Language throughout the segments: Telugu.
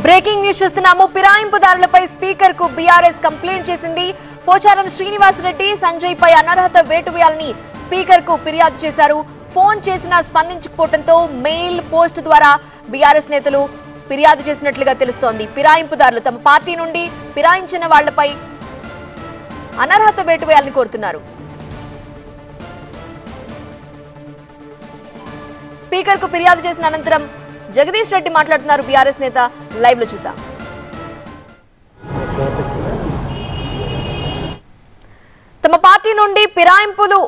బ్రేకింగ్ న్యూస్ చూస్తున్నాము. ఫిరాయింపుదారులపై స్పీకర్ కు బీఆర్ఎస్ కంప్లైంట్ చేసింది. పోచారం శ్రీనివాసరెడ్డి సంజయ్ పై అనర్హత వేటు వేయాలని స్పీకర్ కు ఫిర్యాదు చేశారు. ఫోన్ చేసినా స్పందించకపోవడంతో మెయిల్ పోస్ట్ ద్వారా బీఆర్ఎస్ నేతలు ఫిర్యాదు చేసినట్లుగా తెలుస్తోంది. ఫిరాయింపుదారులు తమ పార్టీ నుండి ఫిరాయించిన వాళ్లపై అనర్హత వేటు వేయాలని కోరుతున్నారు. స్పీకర్ కు ఫిర్యాదు చేసిన అనంతరం జగదీష్ రెడ్డి మాట్లాడుతున్నారు. బీఆర్ఎస్ నేత లైవ్ లో చూద్దాం. తమ పార్టీ నుండి ఫిరాయింపులు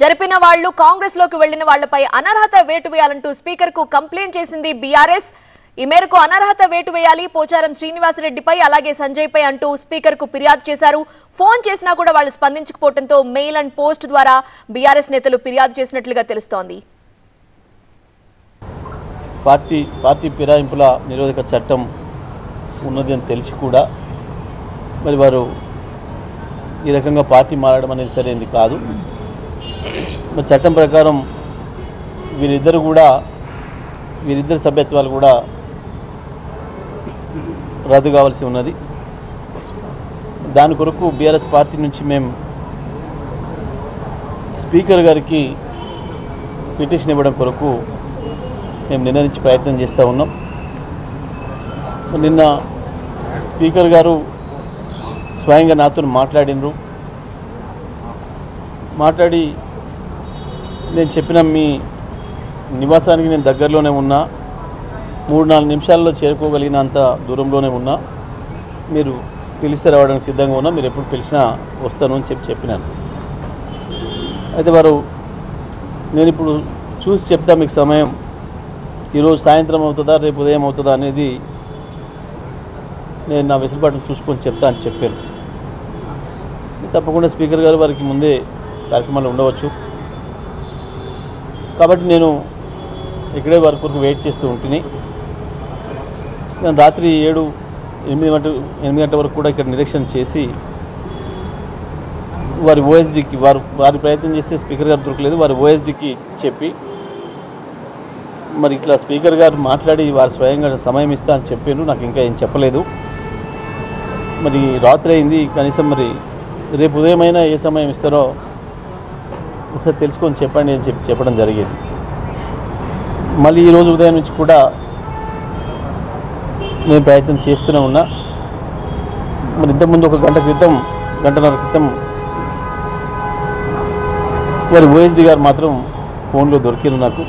జరిపిన వాళ్లు కాంగ్రెస్ లోకి వెళ్లిన వాళ్లపై అనర్హత వేటు వేయాలంటూ స్పీకర్ కు కంప్లైంట్ చేసింది బీఆర్ఎస్. ఈ మేరకు అనర్హత వేటు వేయాలి పోచారం శ్రీనివాసరెడ్డిపై అలాగే సంజయ్ పై అంటూ స్పీకర్ కు ఫిర్యాదు చేశారు. ఫోన్ చేసినా కూడా వాళ్ళు స్పందించకపోవడంతో మెయిల్ అండ్ పోస్ట్ ద్వారా బీఆర్ఎస్ నేతలు ఫిర్యాదు చేసినట్లుగా తెలుస్తోంది. పార్టీ ఫిరాయింపుల నిరోధక చట్టం ఉన్నది అని తెలిసి కూడా మరి వారు ఈ రకంగా పార్టీ మారడం అనేది సరైనది కాదు. మరి చట్టం ప్రకారం వీరిద్దరు సభ్యత్వాలు కూడా రద్దు కావాల్సి ఉన్నది. దాని కొరకు బీఆర్ఎస్ పార్టీ నుంచి మేము స్పీకర్ గారికి పిటిషన్ ఇవ్వడం కొరకు మేము నిర్ణయించి ప్రయత్నం చేస్తూ ఉన్నాం. నిన్న స్పీకర్ గారు స్వయంగా నాతో మాట్లాడి నేను చెప్పిన మీ నివాసానికి నేను దగ్గరలోనే ఉన్నా, 3-4 నిమిషాల్లో చేరుకోగలిగినంత దూరంలోనే ఉన్నా, మీరు పిలిస్తే రావడానికి సిద్ధంగా ఉన్నా, మీరు ఎప్పుడు పిలిచినా వస్తాను అని చెప్పినాను. అయితే వారు నేను ఇప్పుడు చూసి చెప్తా, మీకు సమయం ఈరోజు సాయంత్రం అవుతుందా రేపు ఉదయం అవుతుందా అనేది నేను నా వెసులుబాటును చూసుకొని చెప్తా అని చెప్పాను. తప్పకుండా స్పీకర్ గారు వారికి ముందే కార్యక్రమాలు ఉండవచ్చు కాబట్టి నేను ఇక్కడే వారి కొరకు వెయిట్ చేస్తూ ఉంటుంది. నేను రాత్రి 8 గంటల వరకు కూడా ఇక్కడ నిరీక్షణ చేసి వారి ఓఎస్డీకి వారి ప్రయత్నం చేస్తే స్పీకర్ గారు దొరకలేదు, వారి ఓఎస్డీకి చెప్పి మరి ఇట్లా స్పీకర్ గారు మాట్లాడి వారు స్వయంగా సమయం ఇస్తా అని చెప్పాను. నాకు ఇంకా ఏం చెప్పలేదు. మరి రాత్రి అయింది, కనీసం మరి రేపు ఉదయమైనా ఏ సమయం ఇస్తారో ఒకసారి తెలుసుకొని చెప్పండి అని చెప్పడం జరిగింది. మళ్ళీ ఈరోజు ఉదయం నుంచి కూడా నేను ప్రయత్నం చేస్తూనే ఉన్నా. మరి ఇంతకుముందు ఒక గంటన్నర క్రితం వారి ఓఎస్డీ గారు మాత్రం ఫోన్లో దొరికారు నాకు.